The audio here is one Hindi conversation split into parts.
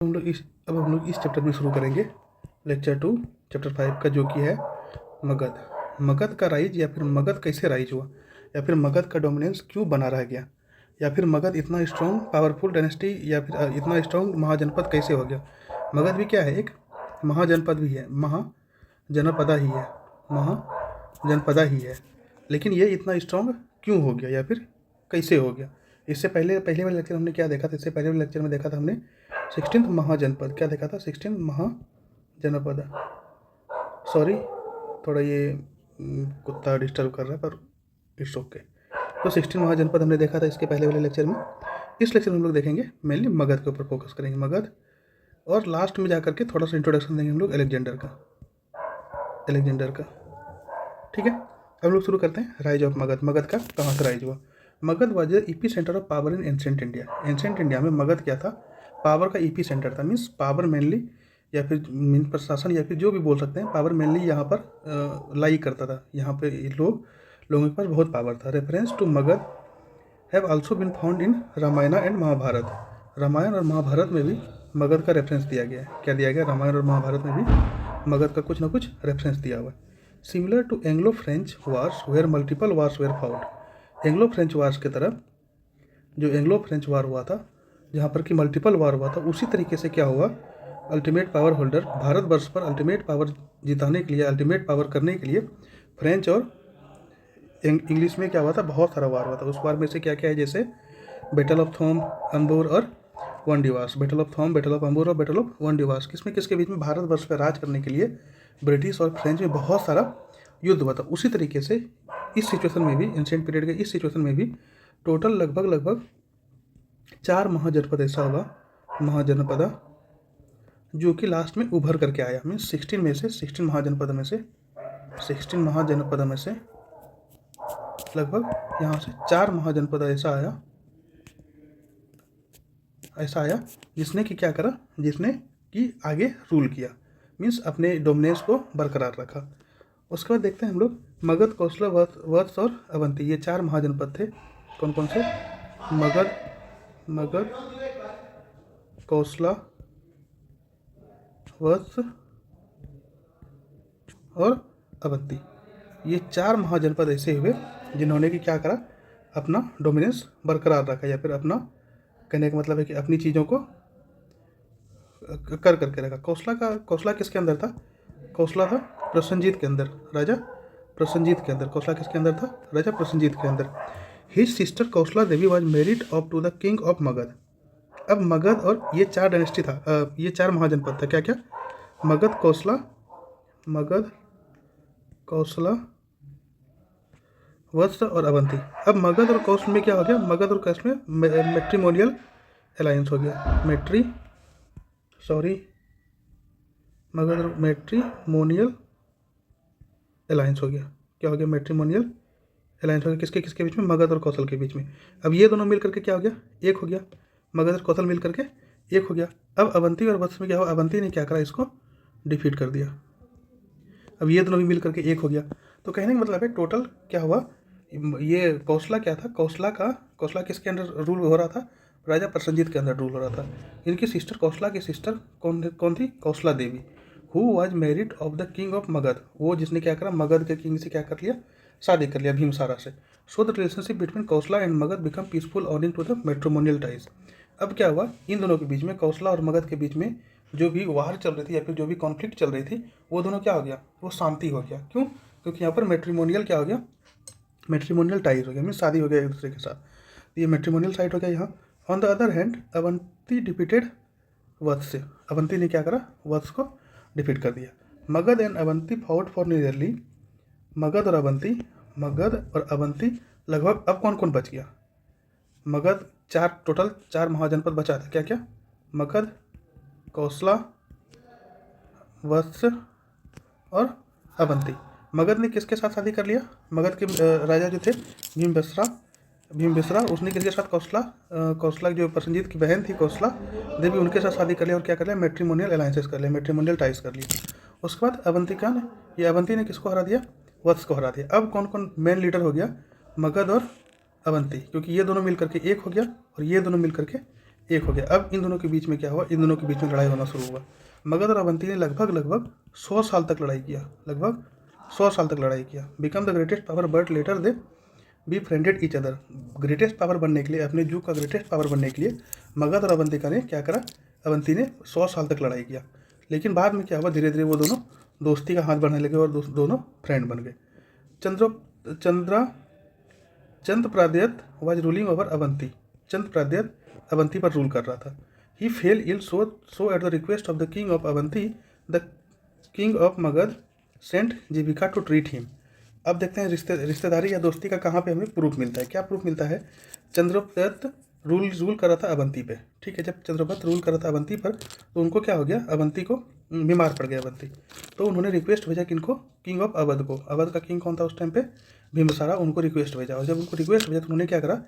अब हम लोग इस चैप्टर में शुरू करेंगे लेक्चर 2 चैप्टर 5 का, जो कि है मगध। मगध का राइज, या फिर मगध कैसे राइज हुआ, या फिर मगध का डोमिनेंस क्यों बना रह गया, या फिर मगध इतना स्ट्रॉन्ग पावरफुल डायनेस्टी, या फिर इतना स्ट्रॉन्ग महाजनपद कैसे हो गया। मगध भी क्या है, एक महाजनपद भी है, महाजनपदा ही है, महाजनपदा ही है। लेकिन ये इतना स्ट्रॉन्ग क्यों हो गया, या फिर कैसे हो गया। इससे पहले वाले लेक्चर हमने क्या देखा था, इससे पहले वाले लेक्चर में देखा था हमने 16th महाजनपद। क्या देखा था, 16th महाजनपद। सॉरी, थोड़ा ये कुत्ता डिस्टर्ब कर रहा है, पर इट्स ओके। तो 16 महाजनपद हमने देखा था इसके पहले वाले लेक्चर में। इस लेक्चर में हम लोग देखेंगे मेनली मगध के ऊपर फोकस करेंगे, मगध, और लास्ट में जाकर के थोड़ा सा इंट्रोडक्शन देंगे हम लोग अलेक्जेंडर का। ठीक है, अब लोग शुरू करते हैं राइज ऑफ मगध। मगध का कहाँ से राइज हुआ। Magadh was the EP centre of power in ancient India. Ancient India में मगध क्या था, पावर का ईपी सेंटर था। मीन्स पावर मेनली, या फिर मीन प्रशासन, या फिर जो भी बोल सकते हैं, पावर मेनली यहाँ पर लाई करता था। यहाँ पे लोगों के पास बहुत पावर था। Reference to Magadh have also been found in Ramayana and Mahabharata. Ramayana और महाभारत में भी मगध का रेफरेंस दिया गया है। क्या दिया गया, रामायण और महाभारत में भी मगध का कुछ ना कुछ रेफरेंस दिया हुआ है। Similar to Anglo French wars were multiple wars were found. Anglo French wars की तरह, जो एंग्लो फ्रेंच वार हुआ था जहाँ पर कि मल्टीपल वार हुआ था, उसी तरीके से क्या हुआ, अल्टीमेट पावर होल्डर, भारतवर्ष पर अल्टीमेट पावर जिताने के लिए, अल्टीमेट पावर करने के लिए फ्रेंच और इंग्लिश में क्या हुआ था, बहुत सारा वार हुआ था। उस वार में से क्या क्या है, जैसे बैटल ऑफ थॉम, अंबूर और Wandiwash. Battle of Thome, battle of Ambur और बैटल ऑफ वन डिवास, किसके बीच में, भारतवर्ष पर राज करने के लिए ब्रिटिश और फ्रेंच में बहुत सारा युद्ध हुआ था। उसी तरीके से इस सिचुएशन में भी, एंशिएंट पीरियड के इस सिचुएशन में भी टोटल लगभग 4 महाजनपद ऐसा होगा, महाजनपदा, जो कि लास्ट में उभर करके आया। मीन्स 16 महाजनपद में से लगभग यहाँ से 4 महाजनपद ऐसा आया जिसने कि क्या करा, जिसने कि आगे रूल किया, मीन्स अपने डोमिनेंस को बरकरार रखा। उसके बाद देखते हैं हम लोग मगध, कौशला, वत्स और अवंती, ये 4 महाजनपद थे। कौन कौन से, मगध, कौशला, वत्स और अवंती, ये 4 महाजनपद ऐसे हुए जिन्होंने कि क्या करा, अपना डोमिनेंस बरकरार रखा, या फिर अपना, कहने का मतलब है कि अपनी चीज़ों को कर करके रखा। कौशला किसके अंदर था, कौशला था प्रसन्नजीत के अंदर, राजा प्रसन्नजीत के अंदर। कौशला किसके अंदर था, राजा प्रसन्नजीत के अंदर। His sister Kaushala Devi was married of to the king of Magadh. अब मगध और ये 4 डायनेस्टी था, ये 4 महाजनपद था। क्या क्या, मगध, कौशला, वत्स और अवंती। अब मगध और कौशल में क्या हो गया, मगध और कौशल में मैट्रिमोनियल अलायंस हो गया, मगध और मैट्रिमोनियल अलायंस हो गया। क्या हो गया, मैट्रिमोनियल अलायंस हो गया, किसके बीच में, मगध और कौशल के बीच में। अब ये दोनों मिल करके क्या हो गया, एक हो गया, मगध और कौशल मिल करके एक हो गया। अब अवंती और वत्स में क्या हुआ, अवंती ने क्या करा, इसको डिफीट कर दिया। अब ये दोनों भी मिल करके एक हो गया। तो कहने का मतलब है टोटल क्या हुआ, ये कौशला क्या था, कौशला किसके अंदर रूल हो रहा था, राजा प्रसन्नजीत के अंदर रूल हो रहा था। इनकी सिस्टर, कौशला की सिस्टर कौन थी, Kaushala Devi, who was married of the king of Magadha, वो जिसने क्या करा, मगध के किंग से क्या कर लिया, शादी कर लिया, भीमसारा से। So the relationship between Kaushala and Magadha become peaceful owing to the matrimonial ties. अब क्या हुआ, इन दोनों के बीच में, कौशला और मगध के बीच में जो भी वार चल रही थी, या फिर जो भी कॉन्फ्लिक्ट चल रही थी, वो दोनों क्या हो गया, वो शांति हो गया। क्यों, क्योंकि यहाँ पर मैट्रिमोनियल क्या हो गया, मैट्रिमोनियल टाइज हो गया, मीन्स शादी हो गया एक दूसरे के साथ। ये मैट्रिमोनियल साइड हो गया यहाँ। On the other hand Avanti defeated Vatsa से, अवंती ने क्या करा, वत्स को डिफीट कर दिया। Magadh and Avanti fought for nearly, Magadh और अवंती लगभग, अब कौन कौन बच गया, मगध, टोटल 4 महाजनपद बचा था। क्या क्या, मगध, कौशला, वत्स और अवंती। मगध ने किसके साथ शादी कर लिया, मगध के राजा जो थे भीमबिसरा, उसने किसके साथ, कौशला जो प्रसन्नजीत की बहन थी कौशला देवी, उनके साथ शादी कर लिया, और क्या कर लिया, मैट्रिमोनियल अलायंसेस कर लिया, मैट्रिमोनियल टाइज कर लिया। उसके बाद अवंती का ने, ये अवंती ने किसको हरा दिया, वत्स को हरा दिया। अब कौन कौन मेन लीडर हो गया, मगध और अवंती, क्योंकि ये दोनों मिल करके एक हो गया और ये दोनों मिल करके एक हो गया। अब इन दोनों के बीच में क्या हुआ, इन दोनों के बीच में लड़ाई होना शुरू हुआ। मगध और अवंती ने लगभग 100 साल तक लड़ाई किया, लगभग 100 साल तक लड़ाई किया। Become the greatest power but later they B फ्रेंडेड each other. Greatest power बनने के लिए, अपने युग का ग्रेटेस्ट पावर बनने के लिए मगध और अवंतिका ने क्या करा, अवंती ने 100 साल तक लड़ाई किया। लेकिन बाद में क्या हुआ, धीरे धीरे वो दोनों दोस्ती का हाथ बढ़ने लगे और दोनों फ्रेंड बन गए। Chandapradyota was ruling over Avanti. Chandapradyota Avanti पर रूल कर रहा था। He fell ill so at the request of the king of Avanti the king of Magadha sent Jivaka to treat him. अब देखते हैं रिश्तेदारी या दोस्ती का कहाँ पे हमें प्रूफ मिलता है। क्या प्रूफ मिलता है, चंद्रप्रद्यत रूल कर रहा था अवंती पे, ठीक है। जब चंद्रप्रद्यत रूल कर रहा था अवंती पर, तो उनको क्या हो गया, अवंती को बीमार पड़ गया अवंती। तो उन्होंने रिक्वेस्ट भेजा किनको, किंग ऑफ अवध को। अवध का किंग कौन था उस टाइम पे, भीमसारा। उनको रिक्वेस्ट भेजा, और जब उनको रिक्वेस्ट भेजा तो उन्होंने क्या करा,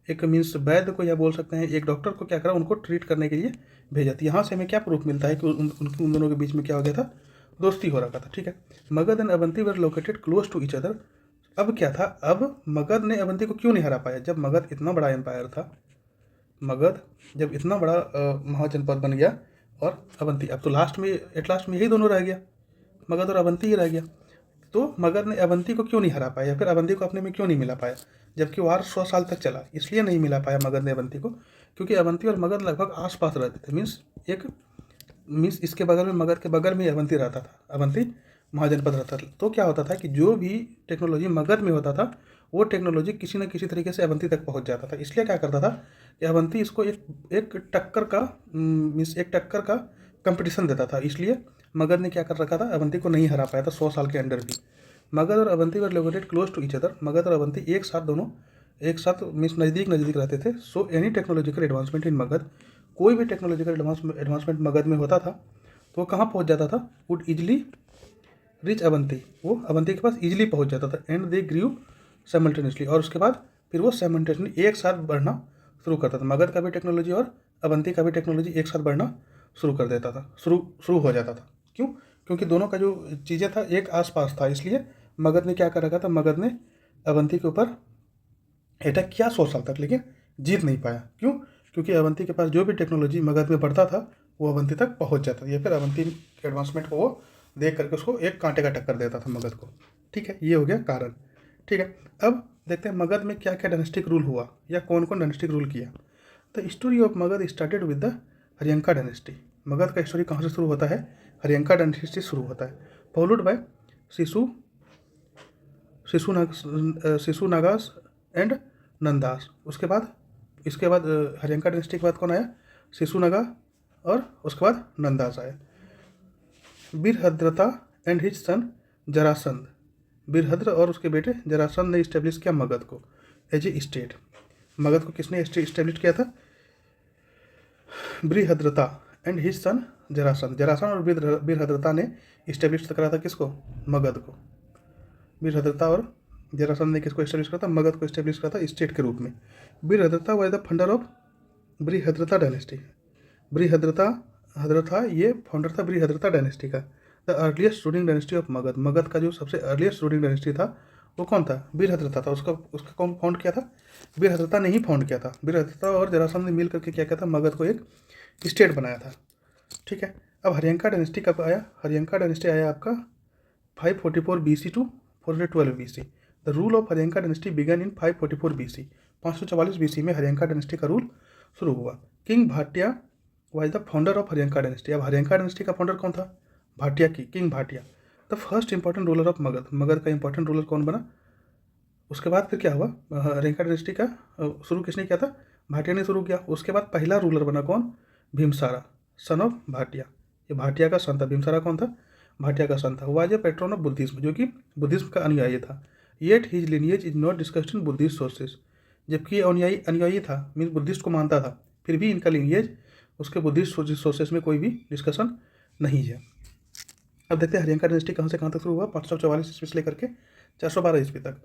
एक मीन्स वैद्य को या बोल सकते हैं एक डॉक्टर को क्या करा, उनको ट्रीट करने के लिए भेजा। तो यहाँ से हमें क्या प्रूफ मिलता है कि उन दोनों के बीच में क्या हो गया था, दोस्ती हो रखा था, ठीक है। Magadh and Avanti were located close to each other. अब क्या था, अब मगध ने अवंती को क्यों नहीं हरा पाया, जब मगध इतना बड़ा एम्पायर था, मगध जब इतना बड़ा महाजनपद बन गया, और अवंती, अब तो लास्ट में यही दोनों रह गया, मगध और अवंती ही रह गया। तो मगध ने अवंती को क्यों नहीं हरा पाया, फिर अवंती को अपने में क्यों नहीं मिला पाया, जबकि वार 100 साल तक चला। इसलिए नहीं मिला पाया मगध ने अवंती को, क्योंकि अवंती और मगध लगभग आसपास रहते थे। मीन्स इसके बगल में, मगध के बगल में अवंती रहता था, अवंती महाजनपद रहता था। तो क्या होता था कि जो भी टेक्नोलॉजी मगध में होता था, वो टेक्नोलॉजी किसी न किसी तरीके से अवंती तक पहुंच जाता था। इसलिए क्या करता था कि अवंती इसको एक टक्कर का कंपटीशन देता था। इसलिए मगध ने क्या कर रखा था, अवंती को नहीं हरा पाया था 100 साल के अंडर भी। मगध और Avanti were located close to each other. Magadha और अवंती दोनों एक साथ मीन्स नज़दीक रहते थे। So any technological advancement in Magadha, कोई भी टेक्नोलॉजिकल एडवांसमेंट मगध में होता था तो वो कहाँ पहुँच जाता था, वुड इजली रिच अवंती, वो अवंती के पास इजीली पहुँच जाता था। एंड दे ग्रीव साइमल्टेनियसली, और उसके बाद फिर वो साइमल्टेनियसली एक साथ बढ़ना शुरू करता था। मगध का भी टेक्नोलॉजी और अवंती का भी टेक्नोलॉजी एक साथ बढ़ना शुरू कर देता था, शुरू हो जाता था। क्यों, क्योंकि दोनों का जो चीज़ें था एक आसपास था। इसलिए मगध ने क्या कर रखा था, मगध ने अवंती के ऊपर अटैक किया 100 साल तक, लेकिन जीत नहीं पाया। क्यों, क्योंकि अवंती के पास जो भी टेक्नोलॉजी मगध में बढ़ता था वो अवंती तक पहुंच जाता था, या फिर अवंती के एडवांसमेंट को वो देख करके उसको एक कांटे का टक्कर देता था मगध को, ठीक है। ये हो गया कारण, ठीक है। अब देखते हैं मगध में क्या क्या डायनेस्टिक रूल हुआ, या कौन कौन डायनेस्टिक रूल किया। The story of Magadh started with the Haryanka dynasty. Magadh का स्टोरी कहाँ से शुरू होता है, हरियंका डायनेस्टी से शुरू होता है। Followed by Shishunagas and Nandas. इसके बाद हरियंका डायनेस्टी के बाद कौन आया, शिशुनागा, और उसके बाद नंदास आया। बीरभद्रता and his son Jarasandh. Virbhadra और उसके बेटे जरासंध ने इस्टेब्लिश किया मगध को एज ए स्टेट। मगध को किसने इस्टेब्लिश किया था, Brihadratha and his son Jarasandha. Jarasandha और बीरभद्रता ने इस्टेब्लिश करा था किसको, मगध को। बीरभद्रता और जरासंध ने किसको इस्टेब्लिश करा था, मगध को इस्टेब्लिश करा था स्टेट के रूप में। Brihadratha was the founder of Brihadratha dynasty. Brihadratha ये फाउंडर था बृहद्रथा डायनेस्टी का। The earliest ruling dynasty of Magadha. Magadha का जो सबसे अर्लीस्ट रूलिंग डायनेस्टी था वो कौन था, बीरभद्रथा था। उसका कौन फाउंड किया था, बीरभद्रथा ने ही फाउंड किया था। बीरभद्रथा और जरासंध ने मिल करके क्या किया था, मगध को एक स्टेट बनाया था, ठीक है। अब हरियंका डायनेस्टी कब आया, हरियंका डायनेस्टी आया आपका 544 BC to 412 BC। The rule of Haryanka dynasty began in 544 BC। 544 BC में हरियंका डायनेस्टी का रूल शुरू हुआ। King Bhatia was the founder of Haryanka dynasty. अब हरियंका डायनेस्टी का फाउंडर कौन था, भाटिया की, king Bhatia. The first important ruler of Magadha. Magadha का इंपॉर्टेंट रूलर कौन बना। उसके बाद फिर क्या हुआ, हरियंका डायनेस्टी का शुरू किसने किया था, भाटिया ने शुरू किया। उसके बाद पहला रूलर बना कौन, भीमसारा, सन ऑफ भाटिया। ये भाटिया का सन था, भीमसारा कौन था, भाटिया का सन था। Was a pattern of Buddhism, जो कि बुद्धिज्म का अनुयायी था। Yet his lineage is not discussed in Buddhist sources. जबकि ये अनुयायी था, मीन्स बुद्धिस्ट को मानता था, फिर भी इनका लिनिएज उसके बुद्धिस्ट सोर्सेज में कोई भी डिस्कशन नहीं है। अब देखते हैं हरियंका डायनेस्टी कहाँ से कहाँ तक शुरू हुआ, 544 ईस्वी से लेकर के 412 ईस्वी तक।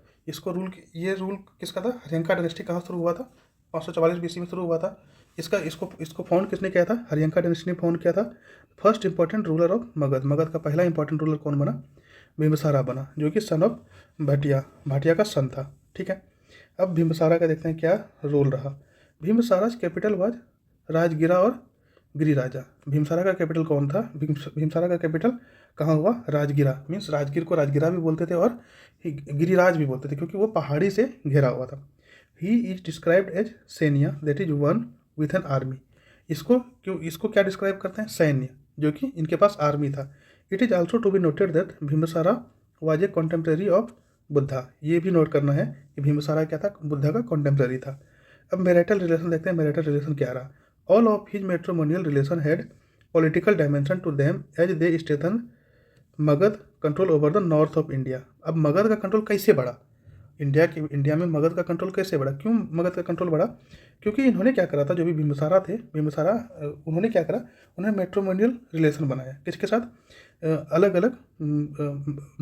ये रूल किसका था, हरियंका डायनेस्टी कहाँ शुरू हुआ था, 544 BC में शुरू हुआ था। इसको फाउंड किसने किया था, हरियंका डायनेस्टी ने फाउंड किया था। First important ruler of Magadha. Magadha का पहला इंपॉर्टेंट रूलर कौन बना, भीमसारा बना, जो कि सन ऑफ भाटिया का सन था, ठीक है। अब भीमसारा का देखते हैं क्या रोल रहा। भीमसाराज कैपिटल वाज राजगिरा और गिरिराजा। भीमसारा का कैपिटल कौन था? भीमसारा का कैपिटल कहाँ हुआ? राजगिरा। मीन्स राजगीर को राजगिरा भी बोलते थे और गिरिराज भी बोलते थे, क्योंकि वो पहाड़ी से घिरा हुआ था। He is described as Sainya that is one with an army. इसको क्या डिस्क्राइब करते हैं? सैन्य, जो कि इनके पास आर्मी था। It is also to be noted that Bimbisara was a contemporary of Buddha. ये भी नोट करना है कि भीमसारा क्या था? बुद्धा का कॉन्टेम्प्रेरी था। अब मैरिटल रिलेशन देखते हैं। मैरिटल रिलेशन क्या रहा? All of his matrimonial relation had political dimension to them as they strengthen Magadh control over the north of India. अब मगध का कंट्रोल कैसे बढ़ा? इंडिया में मगध का कंट्रोल कैसे बढ़ा? क्यों मगध का कंट्रोल बढ़ा? क्योंकि इन्होंने क्या करा था, जो भी भीमसारा थे, उन्होंने क्या करा? उन्होंने मैट्रिमोनियल रिलेशन बनाया। किसके साथ? अलग अलग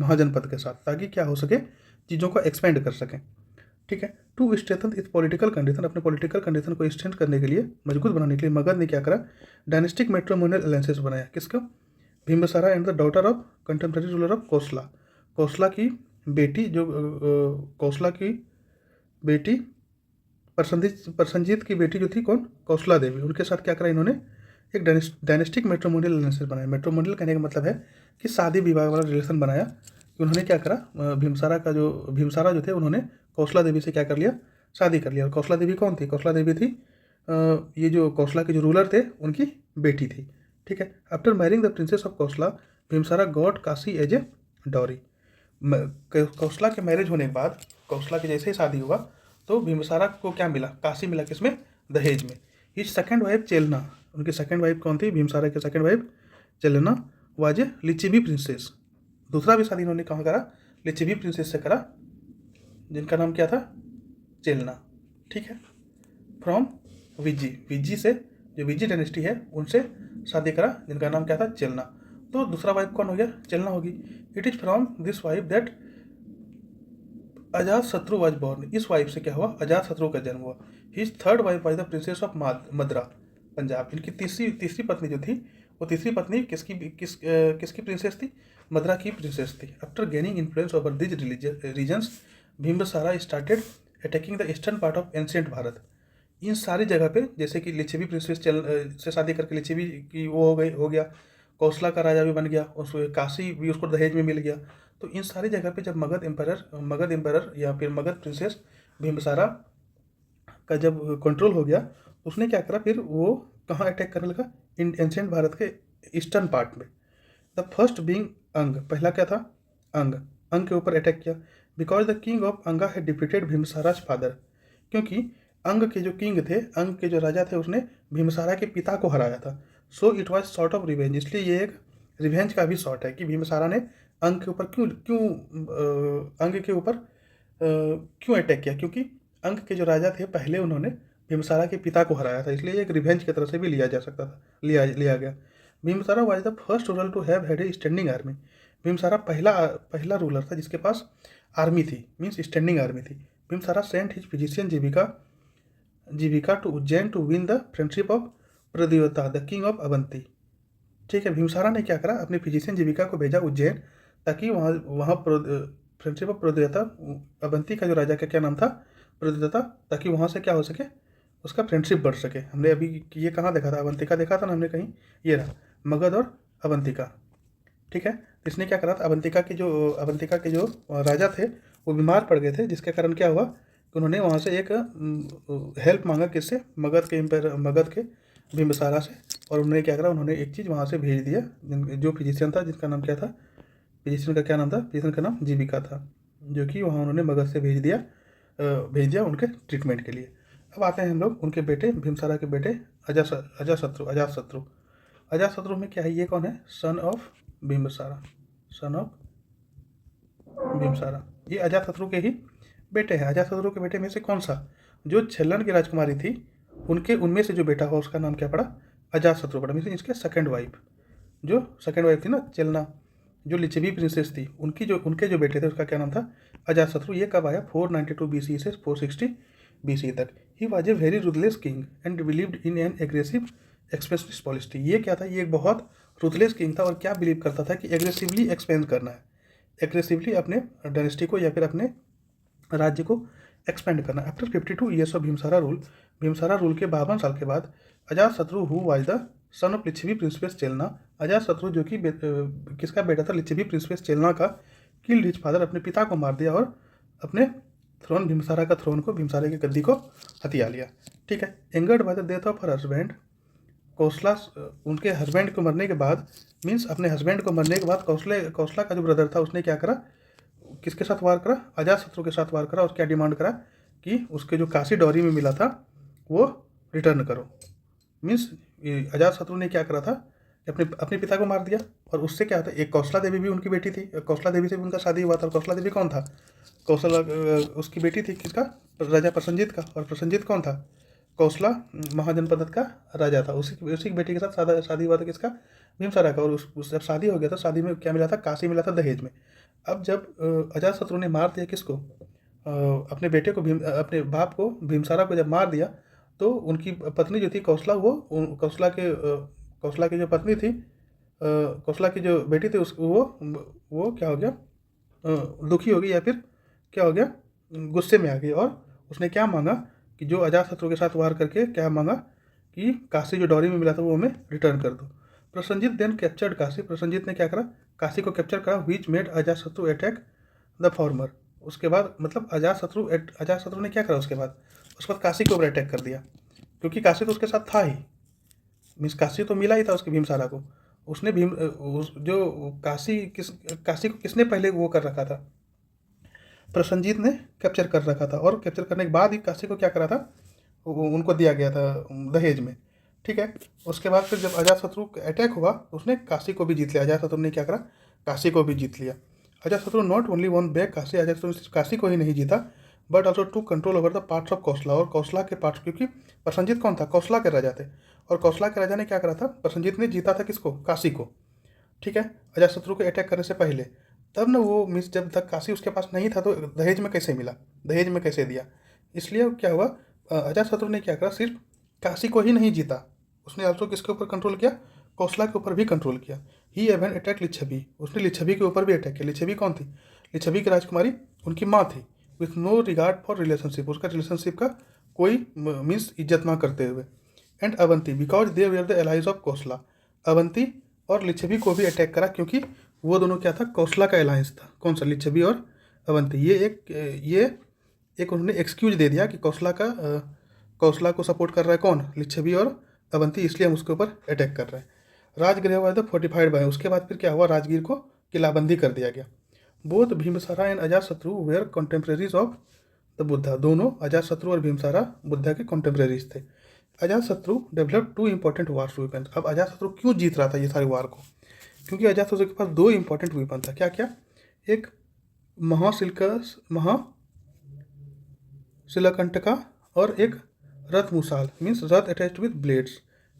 महाजनपद के साथ, ताकि क्या हो सके, चीज़ों को एक्सपेंड कर सकें। ठीक है। टू स्ट्रेंथन इस पॉलिटिकल कंडीशन, अपने पॉलिटिकल कंडीशन को स्ट्रेंथ करने के लिए, मजबूत बनाने के लिए मगध ने क्या करा? डायनेस्टिक मैट्रिमोनियल अलायंसेस बनाया। किसका? Bimbisara and the daughter of contemporary ruler of Kosala. Kosala की बेटी, जो कोसला की बेटी प्रसन्नजीत की बेटी जो थी, कौन? कौशला देवी। उनके साथ क्या करा इन्होंने? एक डायनेस्टिक मैट्रिमोनियल अलायंसेस बनाया। मैट्रिमोनियल कहने का मतलब है कि शादी विवाह वाला रिलेशन बनाया। उन्होंने क्या करा? भीमसारा जो थे, उन्होंने कौशला देवी से क्या कर लिया? शादी कर लिया। और कौशला देवी कौन थी? कौशला देवी थी ये जो कौशला के जो रूलर थे, उनकी बेटी थी। ठीक है। After marrying the princess of Kaushala, Bimbisara got Kashi as a dowry. Kaushala के मैरिज होने के बाद, कौशला के जैसे ही शादी हुआ, तो भीमसारा को क्या मिला? काशी मिला। किसमें? दहेज में। हिज सेकंड वाइफ चेलना, उनकी सेकंड वाइफ कौन थी? भीमसारा की second wife Chellana was a Licchavi princess. दूसरा भी शादी इन्होंने कहाँ करा? लिच्छवी प्रिंसेस से करा, जिनका नाम क्या था? चेलना। ठीक है। फ्रॉम विज्जी से, जो विज्जी डायनेस्टी है, उनसे शादी करा, जिनका नाम क्या था? चेलना। तो दूसरा वाइफ कौन हो गया? चेलना होगी। It is from this wife that Ajatashatru was born. इस वाइफ से क्या हुआ? अजात शत्रु का जन्म हुआ। His third wife was the princess of मद्रा, पंजाब। इनकी तीसरी पत्नी जो थी, वो तीसरी पत्नी किसकी प्रिंसेस थी? मद्रा की प्रिंसेस थी। After gaining influence over these regions, Bimbisara started attacking the eastern part of ancient Bharat. इन सारी जगह पे, जैसे कि लिच्छवी प्रिंसेस से शादी करके लिच्छवी की वो हो गया, कौशला का राजा भी बन गया, उसको काशी भी उसको दहेज में मिल गया। तो इन सारी जगह पे जब मगध एम्परर या फिर मगध प्रिंसेस भीमसारा का जब कंट्रोल हो गया, उसने क्या करा? फिर वो कहाँ अटैक करने लगा? एंशिएंट भारत के ईस्टर्न पार्ट में। द फर्स्ट बीइंग अंग, पहला क्या था? अंग के ऊपर अटैक किया। बिकॉज द किंग ऑफ अंगा हैड डिफीटेड भीमसाराज फादर, क्योंकि अंग के जो किंग थे, अंग के जो राजा थे, उसने भीमसारा के पिता को हराया था। So it was sort of revenge, इसलिए ये एक रिवेंज का भी सॉर्ट है कि भीमसारा ने अंग के ऊपर अंग के ऊपर क्यों अटैक किया? क्योंकि अंग के जो राजा थे, पहले उन्होंने भीमसारा के पिता को हराया था, इसलिए एक रिवेंज की तरह से भी लिया जा सकता था, लिया गया। Bimbisara was the first ruler to have had a standing army. Bimbisara पहला रूलर था जिसके पास आर्मी थी, मीन्स स्टैंडिंग आर्मी थी। Bimbisara sent his physician Jivaka to Ujjain to win the friendship of Pradyota the king of Avanti. ठीक है। भीमसारा ने क्या करा? अपनी फिजिशियन जीविका को भेजा उज्जैन, ताकि वहाँ फ्रेंडशिप ऑफ प्रद्योता, अवंती का जो राजा का क्या नाम था? प्रद्योता, ताकि वहाँ से क्या हो सके? उसका फ्रेंडशिप बढ़ सके। हमने अभी ये कहाँ देखा था? अवंतिका देखा था ना हमने कहीं, ये रहा मगध और अवंतिका। ठीक है। इसने क्या करा था? अवंतिका के जो राजा थे, वो बीमार पड़ गए थे, जिसके कारण क्या हुआ कि उन्होंने वहाँ से एक हेल्प मांगा। किससे? मगध के भीमसारा से। और उन्होंने क्या करा? उन्होंने एक चीज़ वहाँ से भेज दिया, जो फिजिशियन था, जिसका नाम क्या था? फिजिशियन का क्या नाम था? फिजिशियन का नाम जीविका था, जो कि वहाँ उन्होंने मगध से भेज दिया उनके ट्रीटमेंट के लिए। अब आते हैं हम लोग उनके बेटे, भीमसारा के बेटे अजातशत्रु में क्या है? ये कौन है? सन ऑफ भीमसारा, ये अजातशत्रु के ही बेटे हैं। अजातशत्रु के बेटे में से कौन सा? जो छल्लन की राजकुमारी थी, उनमें से जो बेटा हुआ, उसका नाम क्या पड़ा? अजातशत्रु पड़ा। मीन्स इसके सेकंड वाइफ थी ना, चेलना, जो लिच्छवी प्रिंसेस थी, उनके जो बेटे थे, उसका क्या नाम था? अजातशत्रु। ये कब आया? 492 BC से 460 BC तक। ही was a very ruthless king and believed in an aggressive expensive policy. ये क्या था? ये एक बहुत रूथलेस किंग था और क्या बिलीव करता था कि एग्रेसिवली एक्सपेंड करना है, एग्रेसिवली अपने डायनेस्टी को या फिर अपने राज्य को एक्सपेंड करना। After 52 years of Bimbisara rule के 52 साल के बाद Ajatashatru who was the son of Lichchhavi princess Chelna, Ajatashatru जो कि किसका बेटा था, लिच्छवी प्रिंसिपस चेलना का, किल्ड हिज फादर, अपने पिता को मार दिया और अपने थ्रोन भीमसारा का थ्रोन को, भीमसारा की गद्दी को हथिया लिया। ठीक है। Angered by the death of her husband Kaushala, उनके हस्बैंड को मरने के बाद, मीन्स अपने हस्बैंड को मरने के बाद कौशला का जो ब्रदर था उसने क्या करा, किसके साथ वार करा, अजातशत्रु के साथ वार करा और क्या डिमांड करा कि उसके जो काशी डॉरी में मिला था वो रिटर्न करो। मीन्स अजातशत्रु ने क्या करा था कि अपने पिता को मार दिया और उससे क्या था, एक कौशला देवी भी उनकी बेटी थी, कौशला देवी से भी उनका शादी हुआ था। कौशला देवी कौन था, कौशला उसकी बेटी थी किसका, राजा प्रसन्नजीत का। और प्रसन्नजीत कौन था, कौशला महाजनपद का राजा था। उसी की बेटी के साथ शादी हुआ था किसका, भीमसारा का। और उस जब शादी हो गया था, शादी में क्या मिला था, काशी मिला था दहेज में। अब जब अजातशत्रु ने मार दिया किसको, अपने बेटे को, अपने बाप को, भीमसारा को जब मार दिया, तो उनकी पत्नी जो थी कौशला, वो कौशला की जो पत्नी थी, कौशला की जो बेटी थी वो क्या हो गया, दुखी हो गई या फिर क्या हो गया, गुस्से में आ गई। और उसने क्या मांगा कि जो अजातशत्रु के साथ वार करके क्या मांगा कि काशी जो डॉरी में मिला था वो हमें रिटर्न कर दो। प्रसन्नजीत देन कैप्चर्ड काशी, प्रसन्नजीत ने क्या करा, काशी को कैप्चर करा। Which made Ajatashatru attack the former, उसके बाद मतलब अजातशत्रु ने क्या करा उसके बाद काशी के ऊपर अटैक कर दिया, क्योंकि काशी तो उसके साथ था ही, मीन्स काशी तो मिला ही था उसके भीमसारा को। उसने काशी को किसने पहले वो कर रखा था, प्रसन्नजीत ने कैप्चर कर रखा था। और कैप्चर करने के बाद ही काशी को क्या करा था, उनको दिया गया था दहेज में। ठीक है। उसके बाद फिर जब अजातशत्रु अटैक हुआ उसने काशी को भी जीत लिया। अजातशत्रु ने क्या करा, काशी को भी जीत लिया। Ajatashatru not only won back Kashi, Ajatashatru ने काशी को ही नहीं जीता but also to control over the parts of Kaushala, और कौशला के पार्ट्स, क्योंकि प्रसन्नजीत कौन था, कौशला के राजा थे। और कौशला के राजा ने क्या करा था, प्रसन्नजीत ने जीता था किसको, काशी को। ठीक है। अजातशत्रु को अटैक करने से पहले, तब ना वो मीन्स जब तक काशी उसके पास नहीं था तो दहेज में कैसे मिला, दहेज में कैसे दिया। इसलिए क्या हुआ, अजातशत्रु ने क्या करा, सिर्फ काशी को ही नहीं जीता, उसने ऑल्सो किसके ऊपर कंट्रोल किया, कौशला के ऊपर भी कंट्रोल किया। ही एवन अटैक लिच्छवी, उसने लिच्छवी के ऊपर भी अटैक किया। लिच्छवी कौन थी, लिच्छवी की राजकुमारी उनकी माँ थी। With no regard for relationship, उसका रिलेशनशिप का कोई मीन्स इज्जत ना करते हुए। And Avanti because they were the allies of Kaushala, Avanti और लिच्छवी को भी अटैक करा क्योंकि वो दोनों क्या था, कौशला का अलायंस था। कौन सा, लिच्छवी और अवंती। ये एक उन्होंने एक्सक्यूज दे दिया कि कौशला को सपोर्ट कर रहा है कौन, लिच्छवी और अवंती, इसलिए हम उसके ऊपर अटैक कर रहे हैं। राजगृह हुआ था फोर्टिफाइड बाय, उसके बाद फिर क्या हुआ, राजगीर को किलाबंदी कर दिया गया। Both Bimbisara and Ajatashatru were contemporaries of the Buddha, दोनों अजातशत्रु और भीमसारा बुद्धा के कंटेम्प्रेरीज थे। Ajatashatru develop 2 important war weapon. अब अजातशत्रु क्यों जीत रहा था ये सारे वार को, क्योंकि अजातशत्रु के पास 2 इंपॉर्टेंट वेपन था। क्या क्या, एक महाशिलाकंटका और एक रथ मुसाल, means Rath attached with blades.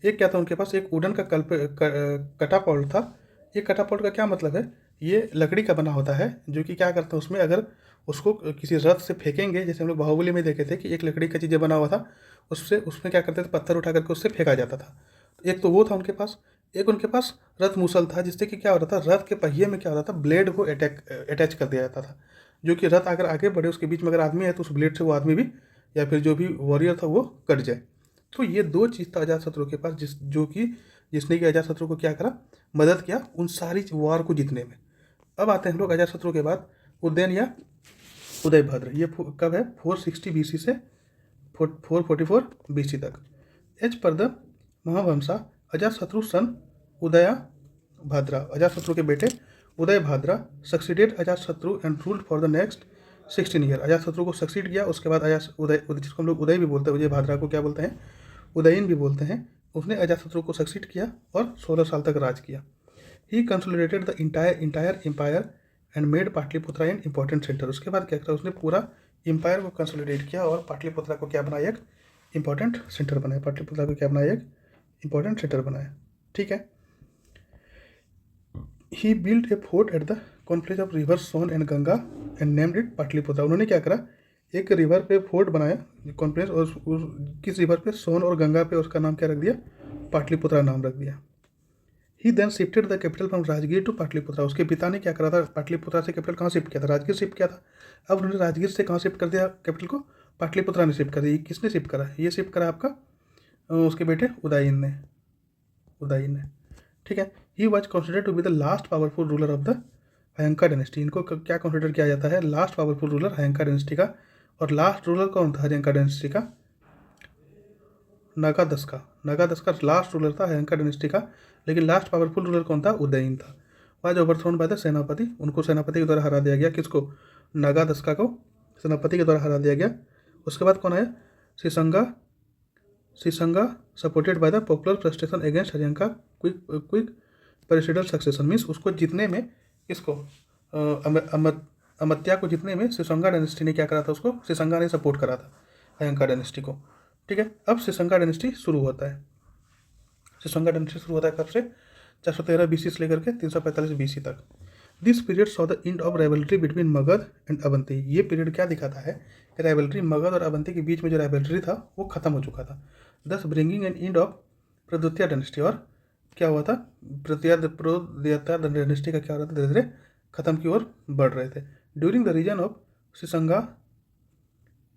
एक क्या था उनके पास, एक वुडन का कटापॉल्ट था। ये कटापॉल्ट का क्या मतलब है, ये लकड़ी का बना होता है जो कि क्या करता है, उसमें अगर उसको किसी रथ से फेंकेंगे, जैसे हम लोग बाहुबली में देखे थे कि एक लकड़ी का चीज़ें बना हुआ था, उसमें क्या करते थे, पत्थर उठा करके उससे फेंका जाता था। एक तो वो था उनके पास, एक उनके पास रथ मूसल था, जिससे कि क्या होता था, रथ के पहिए में क्या होता था, ब्लेड को अटैच कर दिया जाता था, जो कि रथ अगर आगे बढ़े उसके बीच में अगर आदमी है तो उस ब्लेड से वो आदमी भी या फिर जो भी वॉरियर था वो कट जाए। तो ये 2 चीज़ था अजातशत्रु के पास, जिसने कि अजातशत्रु को क्या करा, मदद किया उन सारी वार को जीतने में। अब आते हैं हम लोग अजातशत्रु के बाद उदयन या उदयभद्र। ये कब है, 460 BC से 444 BC तक। As per the Mahavamsa Ajatashatru son Udayabhadra, Ajatashatru के बेटे Udayabhadra succeeded Ajatashatru and ruled for the next 16 year. Ajatashatru को सक्सीड किया, उसके बाद जिसको हम लोग उदय भी बोलते हैं, उदयभद्रा को क्या बोलते हैं, उदयन भी बोलते हैं। उसने अजातशत्रु को सक्सीड किया और 16 साल तक राज किया। He consolidated the entire empire and made Pataliputra an important centre. उसके बाद क्या करा, उसने पूरा एम्पायर को कंसोलिडेट किया और पाटलिपुत्रा को क्या बनाया, एक इंपॉर्टेंट सेंटर बनाया। पाटलिपुत्रा को क्या बनाया, एक इंपॉर्टेंट सेंटर बनाया। ठीक है। He build a fort at the confluence of river Son and Ganga and named it Pataliputra. उन्होंने क्या करा, एक रिवर पे फोर्ट बनाया कॉन्फ्लुएंस, और किस रिवर पे, सोन और गंगा पे, उसका नाम क्या रख दिया, पाटलिपुत्रा नाम रख दिया। He then shifted the capital from Rajgir to Pataliputra. उसके पिता ने क्या करा था, पाटलिपुत्रा से कैपिटल कहाँ शिफ्ट किया था, राजगीर शिफ्ट किया था। अब उन्होंने राजगीर से कहाँ शिफ्ट कर दिया कैपिटल को, पाटलिपुत्रा ने शिफ्ट कर दिया। किसने शिफ्ट करा, ये शिफ्ट करा आपका उसके बेटे उदयन ने। ठीक है। He was considered to be the last powerful ruler of the Haryanka dynasty. इनको क्या कंसिडर किया जाता है, last powerful ruler Haryanka dynasty का। और लास्ट रूलर कौन था हयंका डायनेस्टी का, नगादस का लास्ट रूलर था हयंका डायनेस्टी का। लेकिन लास्ट पावरफुल रूलर कौन था, उदयन था। वाज ओवरथ्रोन बाय द सेनापति, उनको सेनापति के द्वारा हरा दिया गया। किसको, नगादस्का को सेनापति के द्वारा हरा दिया गया। उसके बाद कौन आया, Shishunaga supported by the popular frustration against Haryanka quick presidential succession. Means उसको जीतने में, इसको अमत्या को जीतने में सिसंगा डायनेस्टी ने क्या करा था, उसको सिसंगा ने सपोर्ट करा था हयंका डायनेस्टी को। ठीक है। अब सिसंगा डायनेस्टी शुरू होता है। सिसंगा डायनेस्टी शुरू होता है कब से, 413 BC से लेकर के 345 BC तक। This period saw the end of rivalry between Magadh and Avanti. ये पीरियड क्या दिखाता है कि राइवलरी मगध और अवंती के बीच में जो राइवलरी था वो खत्म हो चुका था। Thus bringing an end of Pradyota dynasty. और क्या हुआ था, प्रद्युत्या डायनेस्टी का क्या हो रहा था, धीरे धीरे खत्म की ओर बढ़ रहे थे। During the reign of Shishunaga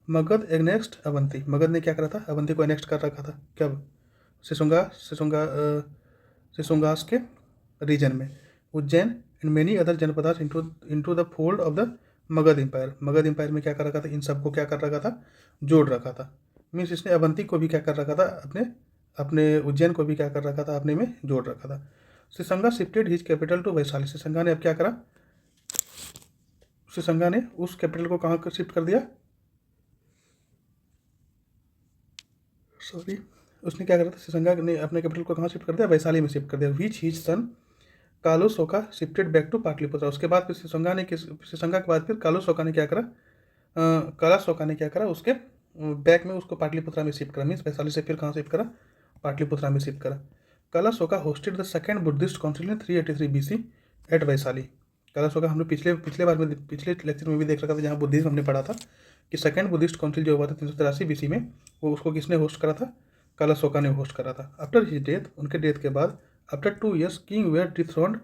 Magadha annexed Avanti. Magadha ने क्या करा था, अवंती को एनेक्स्ट कर रखा था। कब, सिसुंगास के रीजन में। Ujjain and many other janapadas into the fold of the Magadha empire. Magadha empire में क्या कर रखा था, इन सबको क्या कर रखा था, जोड़ रखा था। मीन्स इसने अवंती को भी क्या कर रखा था, अपने उज्जैन को भी क्या कर रखा था, अपने में जोड़ रखा था। Shishunaga shifted his capital to Vaishali. Shishunaga ने अब क्या करा, सिसंगा ने उस कैपिटल को कहाँ शिफ्ट कर दिया, उसने क्या करा था, सिसंगा ने अपने कैपिटल को कहाँ शिफ्ट कर दिया, वैशाली में शिफ्ट कर दिया। Which his son Kalashoka shifted back to Pataliputra. उसके बाद फिर सिसंगा के बाद फिर कालोशोका ने क्या करा, उसके बैक में उसको पाटलिपुत्रा में शिफ्ट करा। मीन्स वैशाली से फिर कहाँ शिफ्ट करा, पाटलिपुत्रा में शिफ्ट करा। Kalashoka hosted the second Buddhist council in 383 BC at Vaishali. Kalashoka हमने पिछले लेक्चर में भी देख रखा था, जहाँ बुद्धिज्म हमने पढ़ा था कि सेकेंड बुद्धिस्ट काउंसिल जो हुआ था 383 BC में, वो उसको किसने होस्ट करा था, कालाशोका ने होस्ट करा था। आफ्टर हिज डेथ, उनके डेथ के बाद, after 2 years king were dethroned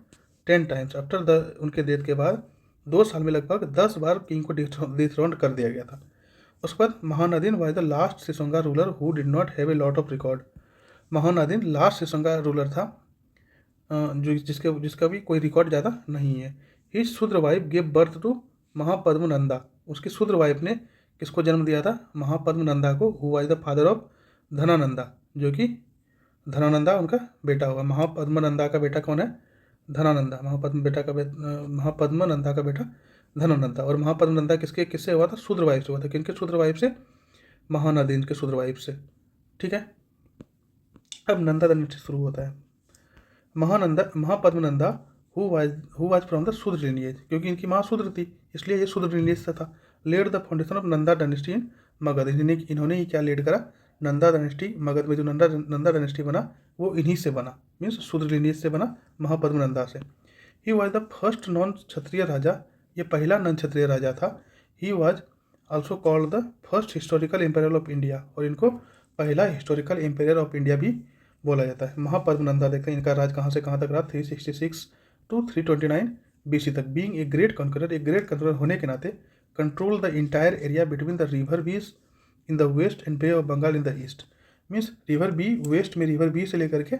10 times। उनके डेथ के बाद 2 साल में लगभग 10 बार किंग को डिथ्रोन्ड कर दिया गया था। उसके बाद Mahanandin was the last Shishunaga ruler who did not have a lot of record. Mahanandin last Shishunaga ruler था जो जिसका भी कोई रिकॉर्ड ज़्यादा नहीं है। ही शूद्र वाइफ गेव बर्थ टू महापद्मनंदा। उसकी शूद्र वाइफ ने किसको जन्म दिया था, महापद्मनंदा को। Who was the father of Dhanananda, जो कि धनानंदा उनका बेटा हुआ। महापद्मनंदा का बेटा कौन है, धनानंदा। महापद्मनंदा का बेटा धनानंदा। और महापद्मनंदा किससे हुआ था, शूद्र वाइफ से हुआ था। किनके शूद्र वाइफ से, महानदीन के शूद्र वाइफ से। ठीक है। अब नंदा डायनेस्टी शुरू होता है। महापद्मनंदा हु वाज फ्रॉम द शूद्र लिनिएज, क्योंकि इनकी माँ शूद्र थी इसलिए ये शूद्र लिनिएज से था। Laid the foundation of Nanda dynasty in Magadh. इन्होंने ही क्या लेड करा, नंदा डायनेस्टी, मगध में जो नंदा डायनेस्टी बना वो इन्हीं से बना। मीन्स शूद्र लिनिएज से बना, महापद्मनंदा से। He was the first non Kshatriya राजा, ये पहला नॉन क्षत्रिय राजा था। He was also called the first historical empire of India, और इनको पहला हिस्टोरिकल एम्पायर ऑफ इंडिया भी बोला जाता है। महापद्मनंदा, देखते हैं इनका राज कहाँ से कहाँ तक रहा, 366 to 329 BC तक। बीइंग ए ग्रेट कॉन्करर होने के नाते control the entire area between the river Beas in the west and bay of Bengal in the east. Means river Beas, west में रिवर बी से लेकर के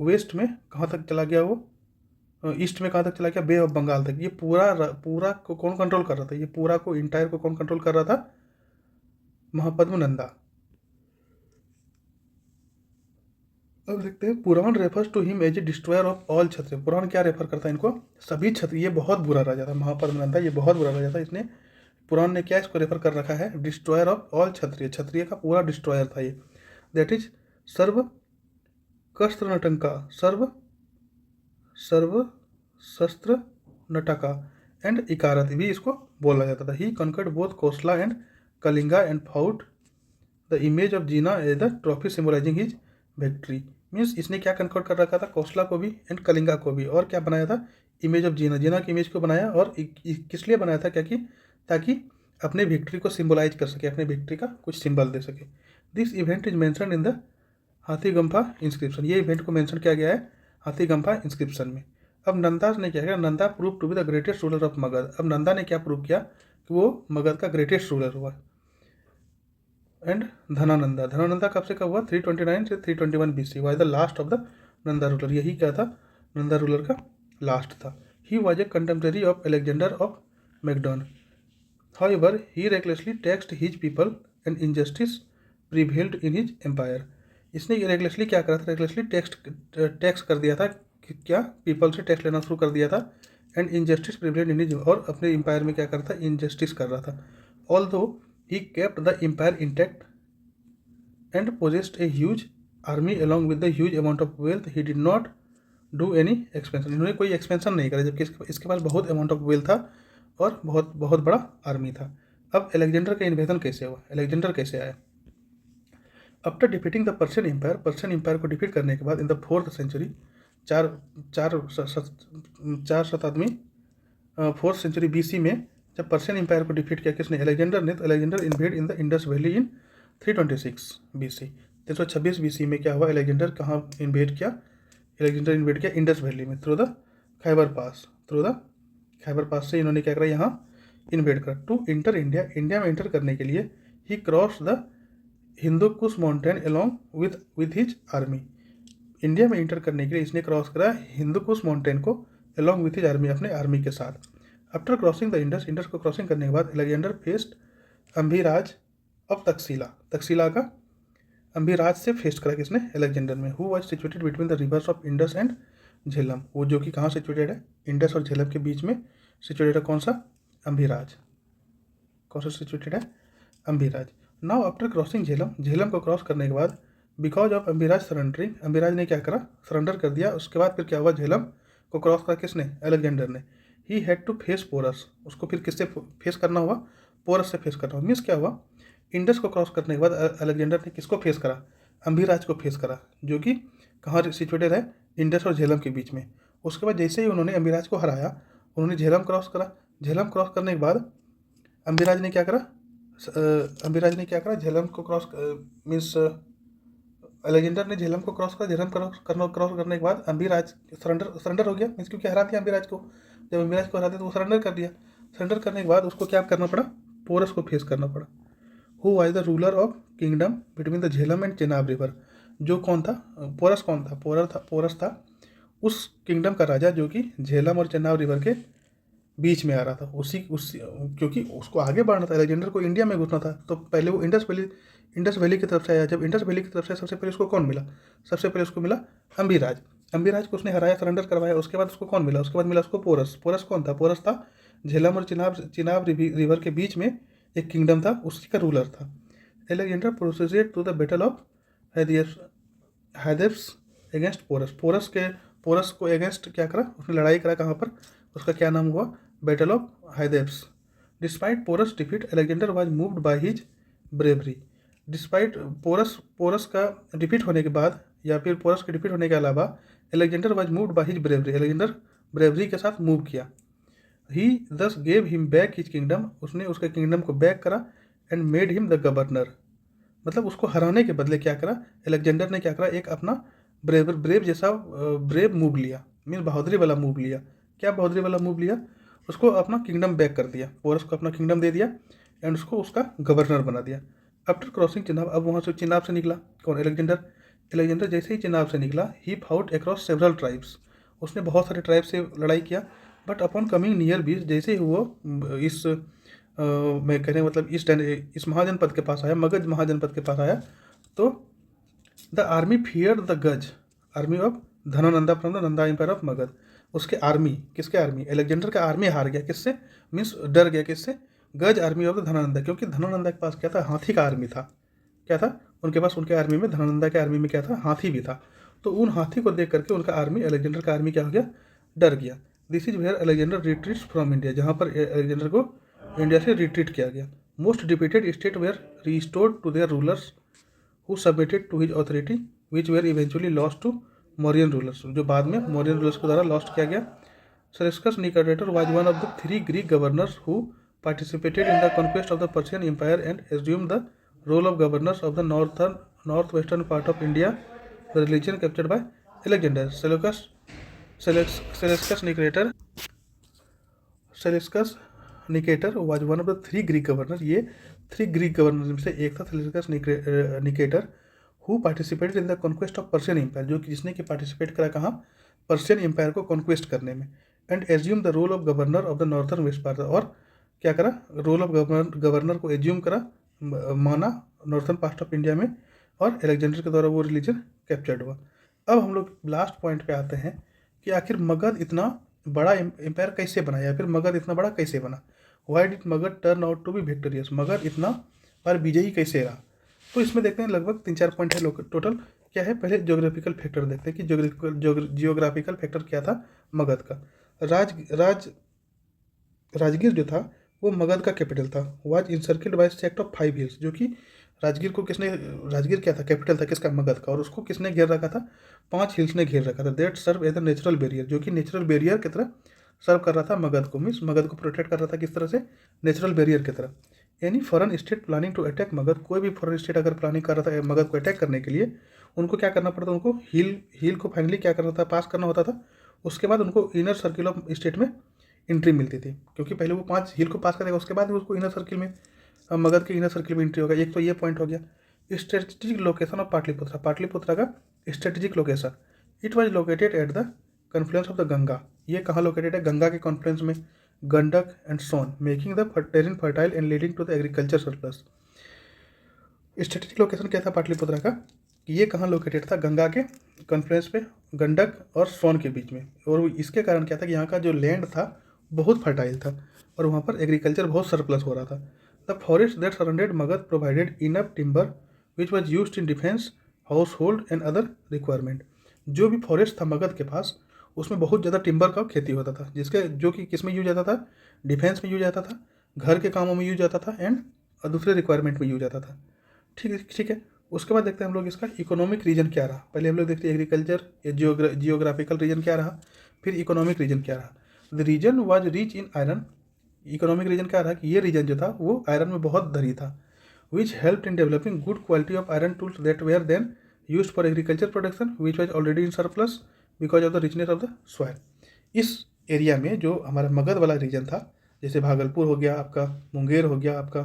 वेस्ट में कहाँ तक चला गया वो, ईस्ट में कहाँ तक चला गया, बे ऑफ बंगाल तक। ये पूरा को कौन कंट्रोल कर रहा था, ये पूरा को इंटायर को कौन कंट्रोल कर रहा था, महापद्मनंदा। अब देखते हैं, Purana refers to him as a destroyer of all Kshatriya. Purana क्या रेफर करता है इनको, सभी क्षत्रिय। ये बहुत बुरा राजा था महापद्मनंदा, ये बहुत बुरा राजा था। इसने, पुराण ने क्या इसको रेफर कर रखा है, डिस्ट्रॉयर ऑफ ऑल क्षत्रिय, क्षत्रिय का पूरा डिस्ट्रॉयर था ये। दैट इज सर्व कस्त्र नटंका, सर्व शस्त्र नटका एंड इकारत भी इसको बोला जाता था। He conquered both Kosala and Kalinga and fought the image of Jina as the trophy symbolising his victory. Means इसने क्या कन्वर्ट कर रखा था, कोसला को भी एंड कलिंगा को भी। और क्या बनाया था, इमेज ऑफ जीना की इमेज को बनाया। और किस लिए बनाया था, क्या कि ताकि अपने विक्ट्री को सिंबलाइज कर सके, अपने विक्ट्री का कुछ सिंबल दे सके। This event is mention in the हाथी गंफा इंस्क्रिप्शन। ये इवेंट को मेंशन किया गया है हाथी गंभा इंस्क्रिप्शन में। अब नंदा ने क्या किया, Nanda prove to be the greatest ruler of Magadh. अब नंदा ने क्या प्रूव किया कि वो मगध का ग्रेटेस्ट रूलर हुआ। एंड धनानंदा कब से कब हुआ, 329 से 321 BC, was the last of the Nanda ruler. यही क्या था, नंदा रूलर का लास्ट था। He was a contemporary of Alexander of Macedon. However, he recklessly taxed his people and injustice prevailed in his empire. इसने रेगलेसली क्या करा था, रेगलेसली टैक्स कर दिया था कि क्या, पीपल से टैक्स लेना शुरू कर दिया था। And injustice prevailed in his, और अपने एम्पायर में क्या कर रहा था, इनजस्टिस कर रहा था। Although he kept the empire intact and possessed a huge army along with the huge amount of wealth, he did not do any expansion. इन्होंने कोई एक्सपेंशन नहीं करा, जबकि इसके पास बहुत अमाउंट ऑफ वेल्थ था और बहुत बहुत बड़ा आर्मी था। अब अलेक्जेंडर का इन्वेजन कैसे हुआ, अलेक्जेंडर कैसे आया। After defeating the Persian empire, Persian empire को डिफीट करने के बाद इन द 4th सेंचुरी, चार शताब्दी 4th सेंचुरी BC में जब पर्शियन एम्पायर को डिफीट किया किसने, अलेक्जेंडर ने, तो Alexander invade in the Indus valley in 326 BC। 326 BC में क्या हुआ, अलेक्जेंडर कहाँ इन्वेड किया, अलेक्जेंडर इन्वेड किया इंडस वैली में through the Khyber pass, Khyber pass से इन्होंने क्या करा, यहाँ इन्वेड करा। टू इंटर इंडिया, इंडिया में इंटर करने के लिए he cross the Hindu Kush mountain along with his army. India में इंटर करने के लिए इसने क्रॉस करा हिंदू कुश माउंटेन को अलोंग विथ हिज आर्मी, अपने आर्मी के साथ। After crossing the Indus, Indus को क्रॉसिंग करने के बाद अलेक्जेंडर फेस्ड अम्भिराज ऑफ तक्षशिला का अम्भिराज से फेस्ट करा किसने, अलेक्जेंडर में। Who was situated between the reverse of Indus and Jhelum, वो जो कि कहाँ सिचुएटेड है, इंडस और झेलम के बीच में सिचुएटेड है। कौन सा, अम्भिराज। कौन सा सिचुएटेड है, Ambhiraj. Now after crossing Jhelum, Jhelum को क्रॉस करने के बाद because of Ambhiraj surrendering, Ambhiraj ने क्या करा, सरेंडर कर दिया। उसके बाद फिर क्या हुआ, झेलम को क्रॉस करा किसने, अलेक्जेंडर ने। He had to face Porus, उसको फिर किससे फेस करना हुआ, पोरस से फेस करना हुआ। मीन्स क्या हुआ, इंडस को क्रॉस करने के बाद अलेक्जेंडर ने किसको फेस करा, अम्भिराज को फेस करा, जो कि कहाँ सिचुएटेड है, इंडस और झेलम के बीच में। उसके बाद जैसे ही उन्होंने अम्भिराज को हराया, उन्होंने झेलम क्रॉस करा। झेलम क्रॉस करने के बाद अम्भिराज ने क्या करा, झेलम को क्रॉस मीन्स अलेक्जेंडर ने झेलम को क्रॉस करा। झेलम क्रॉस करने के बाद अम्भिराज सरेंडर हो गया, मीन्स क्योंकि हरा दिया अम्भिराज को। जब अम्भिराज को हरा दिया तो वो सरेंडर कर दिया। सरेंडर करने के बाद उसको क्या करना पड़ा, पोरस को फेस करना पड़ा। Who was the ruler of kingdom between the Jhelum and Chenab river, जो कौन था, पोरस कौन था, पोरस था उस किंगडम का राजा जो कि झेलम और चेनाब रिवर के बीच में आ रहा था। उसी क्योंकि उसको आगे बढ़ना था, अलेक्जेंडर को इंडिया में घुसना था, तो पहले वो इंडस वैली की तरफ से आया। जब इंडस वैली की तरफ से सबसे पहले उसको कौन मिला, सबसे पहले उसको मिला अम्भिराज को उसने हराया, सरेंडर करवाया। उसके बाद उसको कौन मिला, उसके बाद मिला उसको पोरस कौन था, पोरस था झेलम और चिनाब रिवर के बीच में एक किंगडम था, उसी का रूलर था। Alexander proceeded to the battle of Hydaspes against Porus को अगेंस्ट क्या करा, उसने लड़ाई करा। कहाँ पर, उसका क्या नाम हुआ, battle of Hydaspes. Despite Porus defeat, Alexander was moved by his bravery. Despite Porus का डिफीट होने के बाद, या फिर पोरस के डिफीट होने के अलावा, Alexander was moved by his bravery, Alexander bravery के साथ मूव किया। ही दस gave him back his kingdom, उसने उसके किंगडम को बैक करा। And made him the governor, मतलब उसको हराने के बदले क्या करा, अलेक्जेंडर ने क्या करा, एक अपना ब्रेव जैसा ब्रेव मूव लिया, मीन्स बहादुरी वाला मूव लिया। क्या बहादुरी वाला मूव लिया, उसको अपना किंगडम बैक कर दिया, पोरस को अपना किंगडम दे दिया एंड उसको उसका गवर्नर बना दिया। आफ्टर क्रॉसिंग चिनाब, अब वहाँ से चिनाब से निकला कौन, अलेक्जेंडर जैसे ही चिनाब से निकला, ही फाउट अक्रॉस सेवरल ट्राइब्स, उसने बहुत सारे ट्राइब से लड़ाई किया। बट अपॉन कमिंग नियर बीच, जैसे ही वो इस मैं कहने मतलब इस महाजनपद के पास आया, मगध महाजनपद के पास आया, तो the army fear the gaj army of Dhanananda from the Nanda empire of Magadha. उसके आर्मी, किसके आर्मी, अलेक्जेंडर का आर्मी हार गया, किससे, मीन्स डर गया, किससे, गज आर्मी ऑफ द धनानंदा, क्योंकि धनानंदा के पास क्या था, हाथी का आर्मी था। क्या था उनके पास, उनके आर्मी में, धनानंदा के आर्मी में क्या था, हाथी भी था। तो उन हाथी को देख करके उनका आर्मी, अलेक्जेंडर का आर्मी क्या हो गया, डर गया। This is where Alexander retreats from India, जहाँ पर अलेक्जेंडर को इंडिया से रिट्रीट किया गया। Most defeated state were restored to their rulers who submitted to his authority which were eventually lost to Mauryan rulers, जो बाद में मौर्यन रूलर्स के द्वारा लॉस्ट किया गया। Seleucus Nicator was one of the 3 Greek governors who participated in the conquest of the Persian Empire and assumed the role of governors of the northwestern part of India, the region captured by Alexander Seleucus Nicator was one of the 3 Greek governor. ये 3 ग्रीक गवर्नर में से एक था Seleucus Nicator, who participated in the conquest of Persian empire, जो कि जिसने कि पार्टिसिपेट करा कहाँ, पर्शियन एम्पायर को कॉन्क्वेस्ट करने में। And assume the role of governor of the northern west Parthia, और क्या करा, रोल ऑफ गवर्नर को एज्यूम करा, माना नॉर्थर्न पार्ट ऑफ इंडिया में, और एलेक्जेंडर के द्वारा वो रिलीजन कैप्चर्ड हुआ। अब हम लोग लास्ट पॉइंट पे आते हैं कि आखिर मगध इतना बड़ा एम्पायर कैसे बना, या फिर मगध इतना बड़ा कैसे बना। Why did Magadh turn out to be victorious, Magadh इतना बार विजयी कैसे रहा। तो इसमें देखते हैं लगभग 3-4 पॉइंट है टोटल। क्या है, पहले ज्योग्राफिकल फैक्टर देखते हैं कि जियोग्राफिकल फैक्टर क्या था मगध का। राजगीर जो था वो मगध का कैपिटल था। Was encircled by set of 5 hills, जो कि राजगीर क्या था, कैपिटल था किसका, मगध का, और उसको किसने घेर रखा था, 5 हिल्स ने घेर रखा था। That serve as a natural barrier, जो कि नेचुरल बैरियर की तरह सर्व कर रहा था मगध को, मीन्स मगध को प्रोटेक्ट कर रहा था किस तरह से, नेचुरल बैरियर की तरह। Any foreign state planning to attack Magadh, कोई भी फॉरेन स्टेट अगर प्लानिंग कर रहा था मगध को अटैक करने के लिए, उनको क्या करना पड़ता, उनको हिल को फाइनली क्या करना था, पास करना होता था। उसके बाद उनको इनर सर्किल ऑफ स्टेट में एंट्री मिलती थी, क्योंकि पहले वो 5 हिल को पास करेगा, उसके बाद उसको इनर सर्किल में, मगध के इनर सर्किल में एंट्री होगा। एक तो ये पॉइंट हो गया। Strategic location of Pataliputra, Pataliputra का strategic location, it was located at the confluence of the Ganga, ये कहाँ लोकेटेड है, गंगा के कॉन्फ्लुएंस में, Gandak and Son, making the terrain fertile and leading to the agriculture surplus. Strategic location क्या था पाटलिपुत्रा का, ये कहाँ लोकेटेड था, गंगा के कॉन्फ्लुएंस पे, गंडक और सोन के बीच में, और इसके कारण क्या था कि यहाँ का जो लैंड था बहुत फर्टाइल था, और वहाँ पर एग्रीकल्चर बहुत सरप्लस हो रहा था। The forest that surrounded Magadh provided enough timber which was used in defence, house hold and other requirement. जो भी फॉरेस्ट था मगध के पास, उसमें बहुत ज़्यादा टिम्बर का खेती होता था, जिसके जो कि किस में यूज आता था, डिफेंस में यूज आता था, घर के कामों में यूज आता था, एंड दूसरे रिक्वायरमेंट में यूज आता था। ठीक है। उसके बाद देखते हैं हम लोग इसका इकोनॉमिक रीजन क्या रहा। पहले हम लोग देखते हैं एग्रीकल्चर या जियोग्राफिकल रीजन क्या रहा, फिर इकोनॉमिक रीजन क्या रहा। The reason was rich in iron, economic reason क्या रहा कि ये रीजन जो था वो आयरन में बहुत धनी था, which helped in developing good quality of iron tools that were then used for agriculture production, which was already in surplus because of the richness of the soil. इस एरिया में जो हमारा मगध वाला रीजन था, जैसे भागलपुर हो गया आपका, मुंगेर हो गया आपका,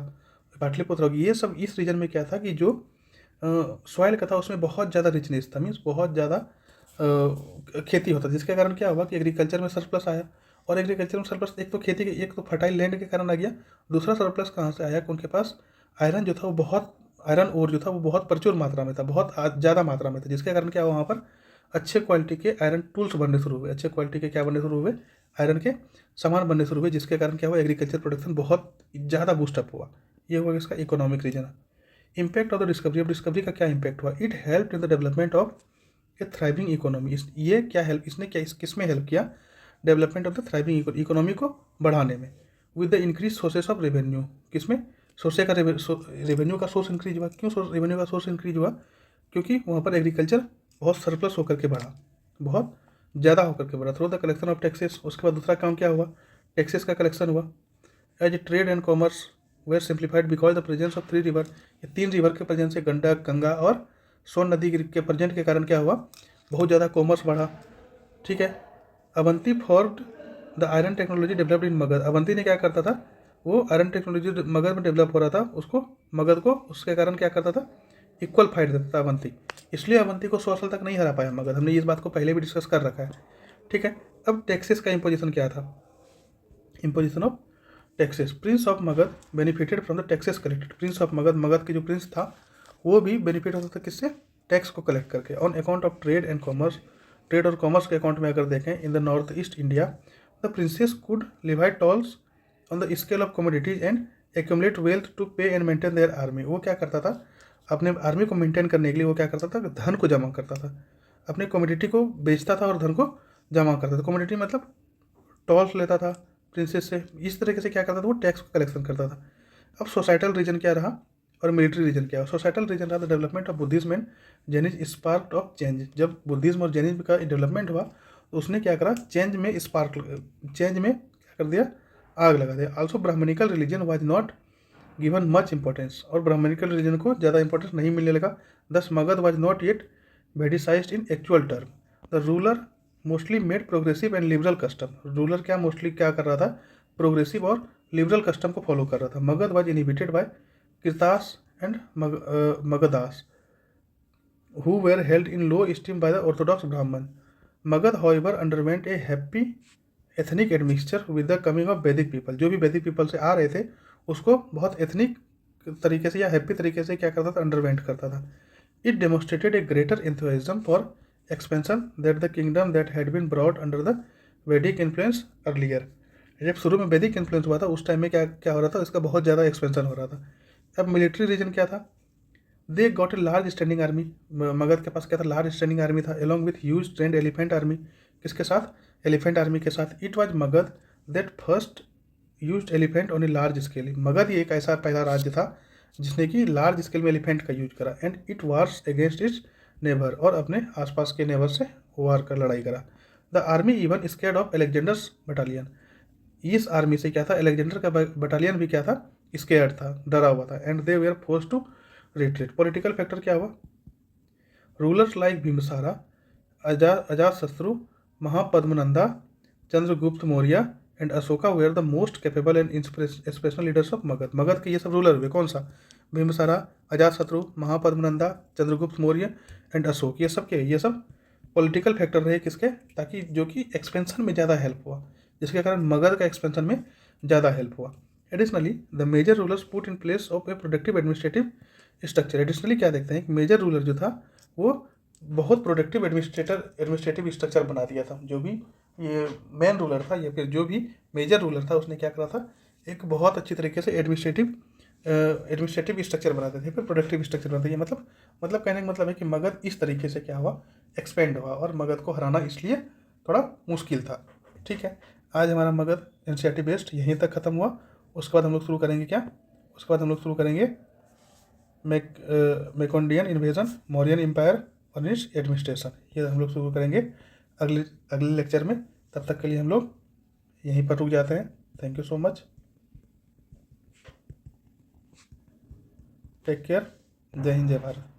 पाटलिपुत्र हो गया, ये सब इस रीजन में क्या था कि जो सॉइल का था उसमें बहुत ज़्यादा रिचनेस था, मीन्स बहुत ज़्यादा खेती होता, जिसके कारण क्या हुआ कि एग्रीकल्चर में सरप्लस आया। और एग्रीकल्चर में सरप्लस एक तो खेती के, एक तो फर्टाइल लैंड के कारण आ गया, दूसरा सरप्लस कहाँ से आया कि उनके पास आयरन जो था वो बहुत, आयरन ओर जो था वो बहुत प्रचुर मात्रा में था, बहुत ज़्यादा मात्रा में था, जिसके कारण क्या हुआ, वहाँ पर अच्छे क्वालिटी के आयरन टूल्स बनने शुरू हुए, अच्छे क्वालिटी के क्या बनने शुरू हुए, आयरन के सामान बनने शुरू हुए, जिसके कारण क्या हुआ, एग्रीकल्चर प्रोडक्शन बहुत ज़्यादा बूस्टअप हुआ। ये हुआ इसका economic reason. Impact of the discovery, अब डिस्कवरी का क्या इम्पैक्ट हुआ, it help in the development of a thriving economy. ये क्या हेल्प, इसने क्या किस में हेल्प किया, development of the thriving economy को बढ़ाने में, with the increase sources of revenue, किसमें, सोर्से का रेवेन्यू का सोर्स इंक्रीज हुआ। क्यों रेवेन्यू का सोर्स इंक्रीज हुआ, क्योंकि वहाँ पर एग्रीकल्चर बहुत सरप्लस होकर के बढ़ा, बहुत ज़्यादा होकर के बढ़ा, through the collection of taxes. उसके बाद दूसरा काम क्या हुआ, टैक्सेस का कलेक्शन हुआ। As trade and commerce were simplified because the presence of 3 river, ये 3 रिवर के प्रेजेंस से, गंडक, गंगा और सोन नदी के प्रेजेंट के कारण क्या हुआ, बहुत ज़्यादा कॉमर्स बढ़ा। ठीक है। Avanti forged the iron technology developed in Magadh, Avanti ने क्या करता था, वो आयरन टेक्नोलॉजी मगध में डेवलप हो रहा था, उसको मगध को उसके कारण क्या करता था, इक्वल फाइट देता था अवंती, इसलिए अवंती को 100 साल तक नहीं हरा पाया मगध। हमने इस बात को पहले भी डिस्कस कर रखा है। ठीक है। अब टैक्सेस का इम्पोजिशन क्या था, imposition of taxes, Prince of Magadh benefited from the taxes collected. Prince of Magadha, Magadha के जो प्रिंस था वो भी बेनिफिट होता था किससे, टैक्स को कलेक्ट करके। On account of trade and commerce, trade और कॉमर्स के अकाउंट में अगर देखें, in the north east India the princes could levy tolls on the scale of commodities and accumulate wealth to pay and maintain their army. वो क्या करता था, अपने आर्मी को मेंटेन करने के लिए वो क्या करता था, धन को जमा करता था, अपनी कमोडिटी को बेचता था और धन को जमा करता था। कमोडिटी मतलब टॉल्स लेता था प्रिंसेस से, इस तरीके से क्या करता था, वो टैक्स को कलेक्शन करता था। अब सोसाइटल रीजन क्या रहा और मिलिट्री रीजन क्या, सोसाइटल रीजन रहा the development of Buddhism and Jainism spark of change. जब बुद्धिज्म और जैनिज्म का डेवलपमेंट हुआ तो उसने क्या करा, चेंज में क्या कर दिया, आग लगा दिया। Also Brahmanical religion was not given much importance, और ब्राह्मणिकल रिलीजन को ज़्यादा इंपॉर्टेंस नहीं मिलने लगा। Thus Magadha was not yet Vedicised in actual term, the ruler mostly made progressive and liberal custom. Ruler क्या मोस्टली क्या कर रहा था, प्रोग्रेसिव और लिबरल कस्टम को फॉलो कर रहा था। Magadha was inhibited by Kiratas and Magadhas who were held in low esteem by the orthodox Brahman. Magad, however, underwent a happy ethnic admixture with the coming of Vedic people. जो भी वैदिक पीपल से आ रहे थे उसको बहुत एथनिक तरीके से या हैप्पी तरीके से क्या करता था, अंडरवेंट करता था। It demonstrated a greater enthusiasm for expansion that the kingdom that had been brought under the Vedic influence earlier. जब शुरू में वैदिक इन्फ्लुएंस हुआ था उस टाइम में क्या क्या हो रहा था, इसका बहुत ज़्यादा एक्सपेंशन हो रहा था। अब मिलिट्री रीजन क्या था, they got a large standing army. Magadha के पास क्या था, लार्ज स्टैंडिंग आर्मी था, along with huge trained elephant army. किसके साथ, एलिफेंट आर्मी के साथ। It was Magadha that first used elephant on a large scale. Magadha ही एक ऐसा पहला राज्य था जिसने कि लार्ज स्केल में एलिफेंट का यूज करा। And it wars against its neighbour, और अपने आसपास के नेबर से वार कर लड़ाई करा। The army even scared of Alexander's battalion. इस आर्मी से क्या था, अलेक्जेंडर का बटालियन भी क्या था, स्केर्ड था, डरा हुआ था। And they were forced to retreat. Political factor क्या हुआ, rulers like Bimbisara, Ajatashatru, Mahapadmananda, Chandragupta Maurya and Ashoka were the most capable and inspirational leaders of Magadha. Magadha के ये सब रूलर हुए, कौन सा, भीमसारा, अजातशत्रु, महापद्मनंदा, चंद्रगुप्त मौर्य एंड अशोक। ये सब क्या, ये सब पॉलिटिकल फैक्टर रहे किसके, ताकि जो कि एक्सपेंशन में ज़्यादा हेल्प हुआ, जिसके कारण मगध का एक्सपेंशन में ज़्यादा हेल्प हुआ। Additionally the major rulers put in place of a productive administrative structure. Additionally क्या देखते हैं कि मेजर रूलर जो था वो बहुत प्रोडक्टिव एडमिनिस्ट्रेटिव स्ट्रक्चर बना दिया था। जो भी ये मेन रूलर था या फिर जो भी मेजर रूलर था उसने क्या करा था, एक बहुत अच्छी तरीके से एडमिनिस्ट्रेटिव स्ट्रक्चर बनाते थे, फिर प्रोडक्टिव स्ट्रक्चर बनाते थे। मतलब कहने का मतलब है कि मगध इस तरीके से क्या हुआ, एक्सपेंड हुआ, और मगध को हराना इसलिए थोड़ा मुश्किल था। ठीक है, आज हमारा मगध एनसीईआरटी बेस्ड यहीं तक ख़त्म हुआ। उसके बाद हम लोग शुरू करेंगे क्या, उसके बाद हम लोग शुरू करेंगे मेकोंडियन इन्वेजन, मौर्यन एम्पायर और इट्स एडमिनिस्ट्रेशन। ये हम लोग शुरू करेंगे अगले लेक्चर में। तब तक के लिए हम लोग यहीं पर रुक जाते हैं। Thank you so much, take care, जय हिंद जय भारत।